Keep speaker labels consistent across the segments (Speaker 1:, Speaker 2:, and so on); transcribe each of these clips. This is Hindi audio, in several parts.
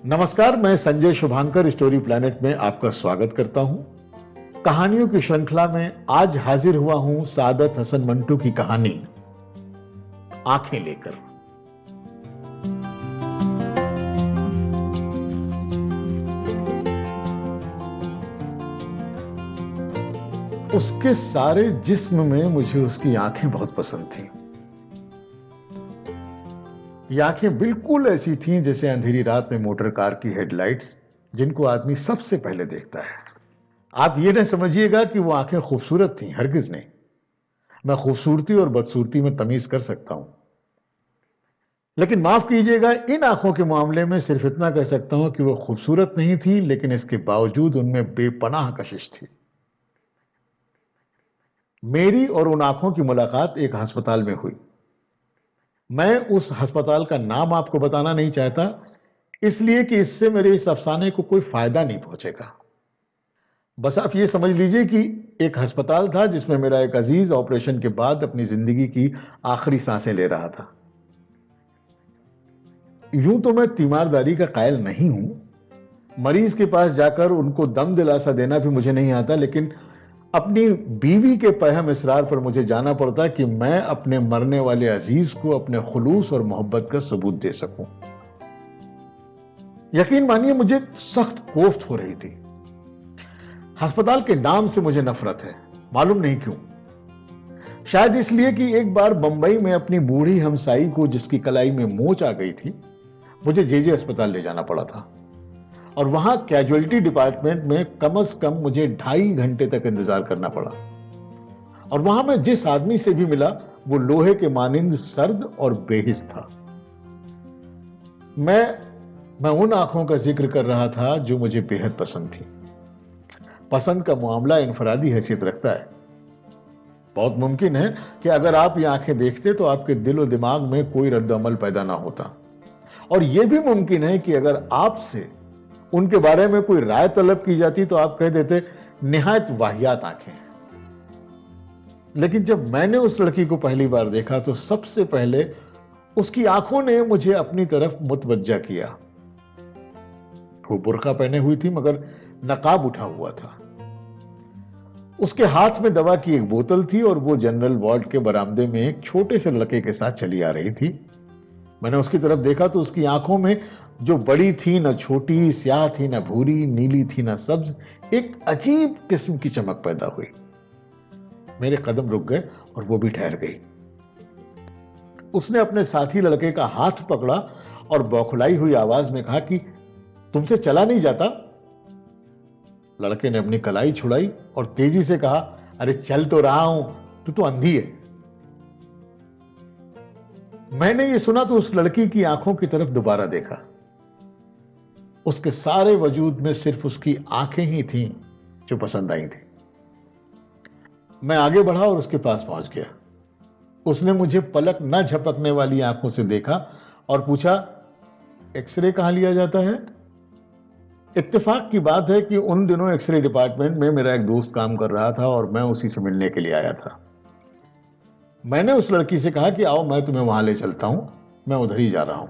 Speaker 1: नमस्कार, मैं संजय शुभांकर स्टोरी प्लैनेट में आपका स्वागत करता हूं। कहानियों की श्रृंखला में आज हाजिर हुआ हूं सादत हसन मंटू की कहानी आंखें लेकर। उसके सारे जिस्म में मुझे उसकी आंखें बहुत पसंद थीं। ये आंखें बिल्कुल ऐसी थीं जैसे अंधेरी रात में मोटर कार की हेडलाइट्स, जिनको आदमी सबसे पहले देखता है। आप ये न समझिएगा कि वो आंखें खूबसूरत थीं, हरगिज नहीं। मैं खूबसूरती और बदसूरती में तमीज कर सकता हूं, लेकिन माफ कीजिएगा, इन आंखों के मामले में सिर्फ इतना कह सकता हूं कि वो खूबसूरत नहीं थी, लेकिन इसके बावजूद उनमें बेपनाह कशिश थी। मेरी और उन आंखों की मुलाकात एक अस्पताल में हुई। मैं उस अस्पताल का नाम आपको बताना नहीं चाहता, इसलिए कि इससे मेरे इस अफसाने को कोई फायदा नहीं पहुंचेगा। बस आप ये समझ लीजिए कि एक अस्पताल था जिसमें मेरा एक अजीज ऑपरेशन के बाद अपनी जिंदगी की आखिरी सांसें ले रहा था। यूं तो मैं तीमारदारी का कायल नहीं हूं, मरीज के पास जाकर उनको दम दिलासा देना भी मुझे नहीं आता, लेकिन अपनी बीवी के पहम इसरार पर मुझे जाना पड़ता कि मैं अपने मरने वाले अजीज को अपने खुलूस और मोहब्बत का सबूत दे सकूं। यकीन मानिए, मुझे सख्त कोफ्त हो रही थी। अस्पताल के नाम से मुझे नफरत है, मालूम नहीं क्यों। शायद इसलिए कि एक बार बंबई में अपनी बूढ़ी हमसाई को, जिसकी कलाई में मोच आ गई थी, मुझे जेजे अस्पताल ले जाना पड़ा था, और वहां कैजुअलिटी डिपार्टमेंट में कम से कम मुझे 2.5 घंटे तक इंतजार करना पड़ा। और वहां मैं जिस आदमी से भी मिला, वो लोहे के मानिंद सर्द और बेहिस था। मैं उन आंखों का जिक्र कर रहा था जो मुझे बेहद पसंद थी। पसंद का मामला इनफरादी हैसियत रखता है। बहुत मुमकिन है कि अगर आप ये आंखें देखते तो आपके दिल और दिमाग में कोई रद्द-अमल पैदा ना होता, और यह भी मुमकिन है कि अगर आपसे उनके बारे में कोई राय तलब की जाती तो आप कह देते, निहायत वाहियात आंखें हैं। लेकिन जब मैंने उस लड़की को पहली बार देखा तो सबसे पहले उसकी आंखों ने मुझे अपनी तरफ मुतवज्जा किया। वो बुर्का पहने हुई थी, मगर नकाब उठा हुआ था। उसके हाथ में दवा की एक बोतल थी और वो जनरल वार्ड के बरामदे में एक छोटे से लड़के के साथ चली आ रही थी। मैंने उसकी तरफ देखा तो उसकी आंखों में, जो बड़ी थी न छोटी, स्याह थी न भूरी, नीली थी न सब्ज, एक अजीब किस्म की चमक पैदा हुई। मेरे कदम रुक गए और वो भी ठहर गई। उसने अपने साथी लड़के का हाथ पकड़ा और बौखलाई हुई आवाज में कहा कि तुमसे चला नहीं जाता? लड़के ने अपनी कलाई छुड़ाई और तेजी से कहा, अरे चल तो रहा हूं, तू तो अंधी है। मैंने ये सुना तो उस लड़की की आंखों की तरफ दोबारा देखा। उसके सारे वजूद में सिर्फ उसकी आंखें ही थीं जो पसंद आई थी। मैं आगे बढ़ा और उसके पास पहुंच गया। उसने मुझे पलक न झपकने वाली आंखों से देखा और पूछा, एक्सरे कहां लिया जाता है? इत्तेफाक की बात है कि उन दिनों एक्सरे डिपार्टमेंट में मेरा एक दोस्त काम कर रहा था और मैं उसी से मिलने के लिए आया था। मैंने उस लड़की से कहा कि आओ, मैं तुम्हें वहां ले चलता हूं, मैं उधर ही जा रहा हूं।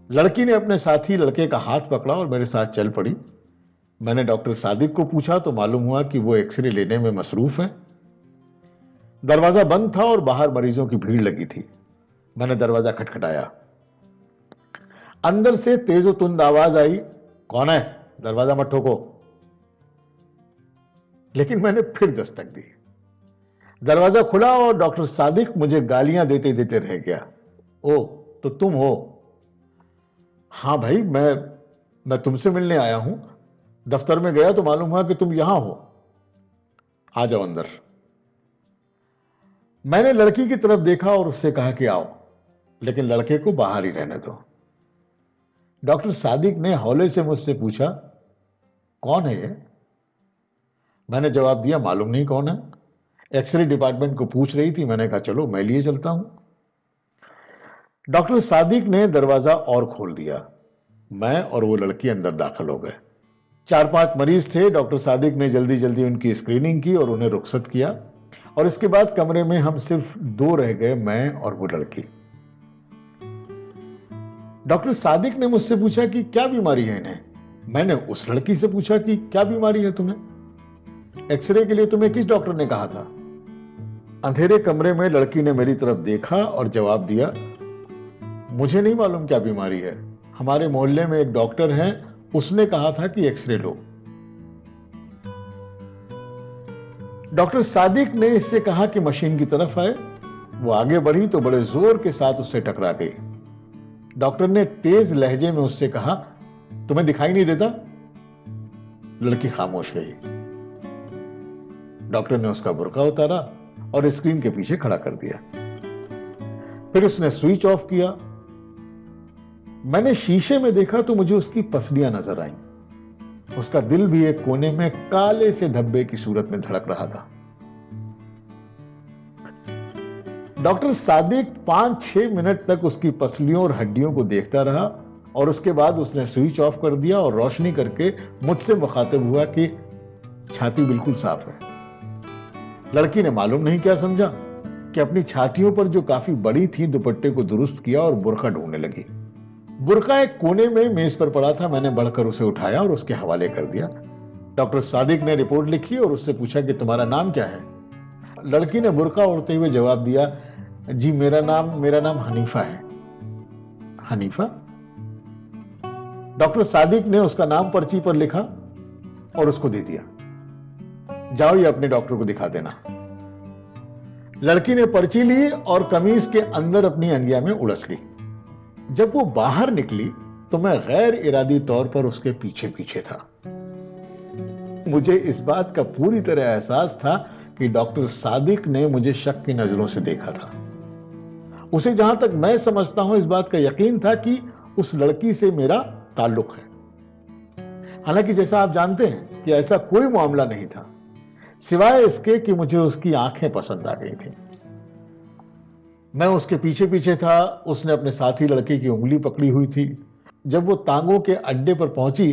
Speaker 1: लड़की ने अपने साथी लड़के का हाथ पकड़ा और मेरे साथ चल पड़ी। मैंने डॉक्टर सादिक को पूछा तो मालूम हुआ कि वो एक्सरे लेने में मसरूफ है। दरवाजा बंद था और बाहर मरीजों की भीड़ लगी थी। मैंने दरवाजा खटखटाया। अंदर से तेज और तुंद आवाज आई, कौन है? दरवाजा मत ठोको। लेकिन मैंने फिर दस्तक दी। दरवाजा खुला और डॉक्टर सादिक मुझे गालियां देते देते रह गया। ओ, तो तुम हो? हां भाई, मैं तुमसे मिलने आया हूं। दफ्तर में गया तो मालूम हुआ कि तुम यहां हो। आ जाओ अंदर। मैंने लड़की की तरफ देखा और उससे कहा कि आओ, लेकिन लड़के को बाहर ही रहने दो। डॉक्टर सादिक ने हौले से मुझसे पूछा, कौन है ये? मैंने जवाब दिया, मालूम नहीं कौन है। एक्सरे डिपार्टमेंट को पूछ रही थी। मैंने कहा, चलो मैं लिए चलता हूं। डॉक्टर सादिक ने दरवाजा और खोल दिया। मैं और वो लड़की अंदर दाखिल हो गए। 4-5 मरीज थे। डॉक्टर सादिक ने जल्दी जल्दी उनकी स्क्रीनिंग की और उन्हें रुखसत किया, और इसके बाद कमरे में हम सिर्फ 2 रह गए, मैं और वो लड़की। डॉक्टर सादिक ने मुझसे पूछा कि क्या बीमारी है इन्हें। मैंने उस लड़की से पूछा कि क्या बीमारी है तुम्हें, एक्सरे के लिए तुम्हें किस डॉक्टर ने कहा था। अंधेरे कमरे में लड़की ने मेरी तरफ देखा और जवाब दिया, मुझे नहीं मालूम क्या बीमारी है, हमारे मोहल्ले में एक डॉक्टर हैं, उसने कहा था कि एक्सरे लो। डॉक्टर सादिक ने इससे कहा कि मशीन की तरफ आए। वो आगे बढ़ी तो बड़े जोर के साथ उससे टकरा गई। डॉक्टर ने तेज लहजे में उससे कहा, तुम्हें दिखाई नहीं देता। लड़की खामोश रही। डॉक्टर ने उसका बुर्का उतारा और स्क्रीन के पीछे खड़ा कर दिया। फिर उसने स्विच ऑफ किया। मैंने शीशे में देखा तो मुझे उसकी पसलियां नजर आईं। उसका दिल भी एक कोने में काले से धब्बे की सूरत में धड़क रहा था। डॉक्टर सादिक 5-6 मिनट तक उसकी पसलियों और हड्डियों को देखता रहा और उसके बाद उसने स्विच ऑफ कर दिया और रोशनी करके मुझसे मुखातिब हुआ कि छाती बिल्कुल साफ है। लड़की ने मालूम नहीं क्या समझा कि अपनी छातियों पर जो काफी बड़ी थी दुपट्टे को दुरुस्त किया और बुर्का ढूंढने लगी। बुर्का एक कोने में मेज पर पड़ा था। मैंने बढ़कर उसे उठाया और उसके हवाले कर दिया। डॉक्टर सादिक ने रिपोर्ट लिखी और उससे पूछा कि तुम्हारा नाम क्या है। लड़की ने बुर्का ओढ़ते हुए जवाब दिया, जी मेरा नाम हनीफा है। हनीफा? डॉक्टर सादिक ने उसका नाम पर्ची पर लिखा और उसको दे दिया। जाओ ये अपने डॉक्टर को दिखा देना। लड़की ने पर्ची ली और कमीज के अंदर अपनी अंगिया में उलझ ली। जब वो बाहर निकली तो मैं गैर इरादी तौर पर उसके पीछे पीछे था। मुझे इस बात का पूरी तरह एहसास था कि डॉक्टर सादिक ने मुझे शक की नजरों से देखा था। उसे जहां तक मैं समझता हूं इस बात का यकीन था कि उस लड़की से मेरा ताल्लुक है। हालांकि जैसा आप जानते हैं कि ऐसा कोई मामला नहीं था, सिवाय इसके कि मुझे उसकी आंखें पसंद आ गई थी। मैं उसके पीछे पीछे था। उसने अपने साथी लड़के की उंगली पकड़ी हुई थी। जब वो तांगों के अड्डे पर पहुंची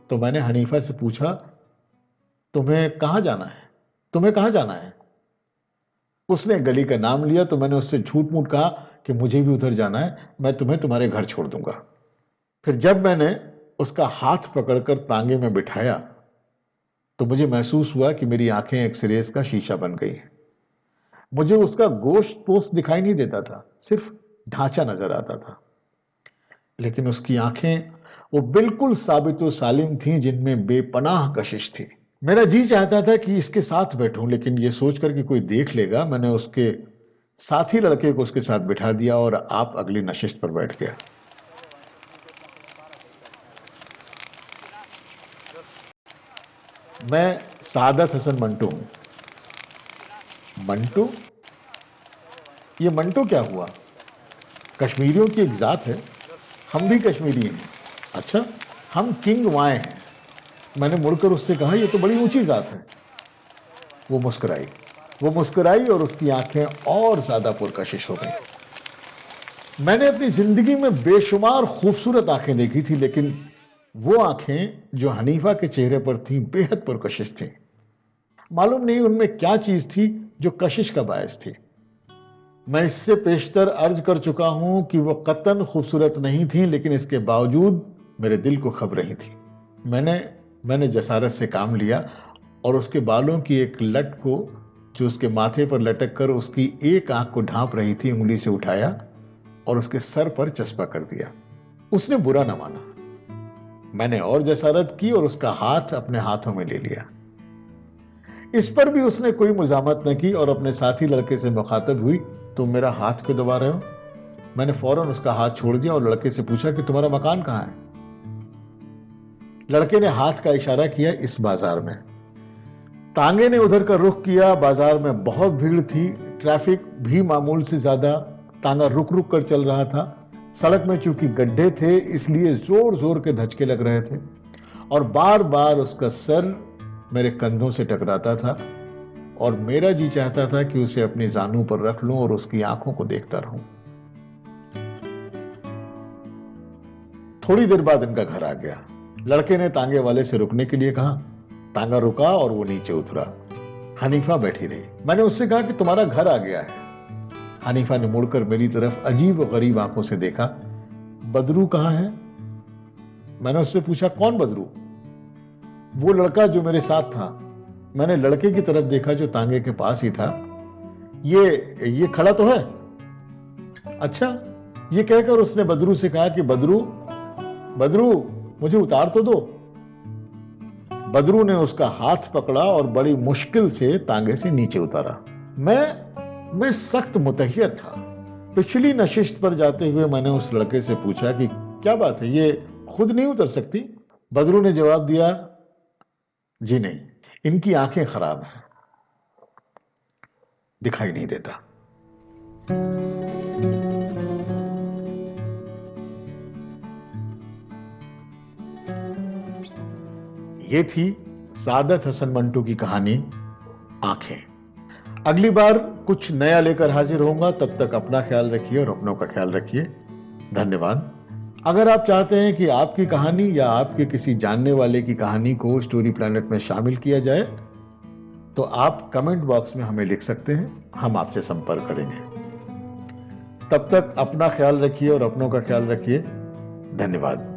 Speaker 1: तो मैंने हनीफा से पूछा, तुम्हें कहां जाना है, तुम्हें कहां जाना है। उसने गली का नाम लिया तो मैंने उससे झूठ मूठ कहा कि मुझे भी उधर जाना है, मैं तुम्हें तुम्हारे घर छोड़ दूंगा। फिर जब मैंने उसका हाथ पकड़कर तांगे में बिठाया तो मुझे महसूस हुआ कि मेरी आंखें एक्सरेज का शीशा बन गई हैं। मुझे उसका गोश्त पोस्ट दिखाई नहीं देता था, सिर्फ ढांचा नजर आता था। लेकिन उसकी आंखें वो बिल्कुल साबित व सालिम थीं, जिनमें बेपनाह कशिश थी। मेरा जी चाहता था कि इसके साथ बैठूं, लेकिन ये सोचकर कि कोई देख लेगा, मैंने उसके साथी लड़के को उसके साथ बिठा दिया और आप अगली नशिस्त पर बैठ गया। मैं सादत हसन मंटू हूं। मंटू? ये मंटू क्या हुआ? कश्मीरियों की एक जात है, हम भी कश्मीरी हैं। अच्छा, हम किंग वाए हैं। मैंने मुड़कर उससे कहा, यह तो बड़ी ऊंची जात है। वो मुस्कुराई और उसकी आंखें और ज्यादा पुरकशिश हो गई। मैंने अपनी जिंदगी में बेशुमार खूबसूरत आंखें देखी थी, लेकिन वो आंखें जो हनीफा के चेहरे पर थीं बेहद पुरकशिश थीं। मालूम नहीं उनमें क्या चीज थी जो कशिश का बायस थी। मैं इससे पेशतर अर्ज कर चुका हूं कि वो कतन खूबसूरत नहीं थी, लेकिन इसके बावजूद मेरे दिल को खब रही थी। मैंने जसारत से काम लिया और उसके बालों की एक लट को जो उसके माथे पर लटक कर उसकी एक आंख को ढांप रही थी, उंगली से उठाया और उसके सर पर चस्पा कर दिया। उसने बुरा न माना। मैंने और जसारत की और उसका हाथ अपने हाथों में ले लिया। इस पर भी उसने कोई मुजामत न की और अपने साथी लड़के से मुखातब हुई, तुम मेरा हाथ क्यों दबा रहे हो। मैंने फौरन उसका हाथ छोड़ दिया और लड़के से पूछा कि तुम्हारा मकान कहां है। लड़के ने हाथ का इशारा किया, इस बाजार में। तांगे ने उधर का रुख किया। बाजार में बहुत भीड़ थी, ट्रैफिक भी मामूल से ज्यादा। तांगा रुक रुक कर चल रहा था। सड़क में चूंकि गड्ढे थे इसलिए जोर जोर के धचके लग रहे थे और बार बार उसका सर मेरे कंधों से टकराता था और मेरा जी चाहता था कि उसे अपनी जानू पर रख लूं और उसकी आंखों को देखता रहूं। थोड़ी देर बाद इनका घर आ गया। लड़के ने तांगे वाले से रुकने के लिए कहा। तांगा रुका और वो नीचे उतरा। हनीफा बैठी रही। मैंने उससे कहा कि तुम्हारा घर आ गया है। हनीफा ने मुड़कर मेरी तरफ अजीब और गरीब आंखों से देखा। बदरू कहाँ है? मैंने उससे पूछा, कौन बदरू? वो लड़का जो मेरे साथ था। मैंने लड़के की तरफ देखा जो तांगे के पास ही था। ये खड़ा तो है? अच्छा। ये कहकर उसने बदरू से कहा कि बदरू, बदरू मुझे उतार तो दो। बदरू ने उसका हाथ पकड़ा और बड़ी मुश्किल से तांगे से नीचे उतारा। मैं सख्त मुतहियर था। पिछली नशिस्त पर जाते हुए मैंने उस लड़के से पूछा कि क्या बात है, ये खुद नहीं उतर सकती? बदरू ने जवाब दिया, जी नहीं, इनकी आंखें खराब हैं, दिखाई नहीं देता। ये थी सादत हसन मंटू की कहानी आंखें। अगली बार कुछ नया लेकर हाजिर होऊंगा। तब तक अपना ख्याल रखिए और अपनों का ख्याल रखिए। धन्यवाद। अगर आप चाहते हैं कि आपकी कहानी या आपके किसी जानने वाले की कहानी को स्टोरी प्लैनेट में शामिल किया जाए, तो आप कमेंट बॉक्स में हमें लिख सकते हैं, हम आपसे संपर्क करेंगे। तब तक अपना ख्याल रखिए और अपनों का ख्याल रखिए। धन्यवाद।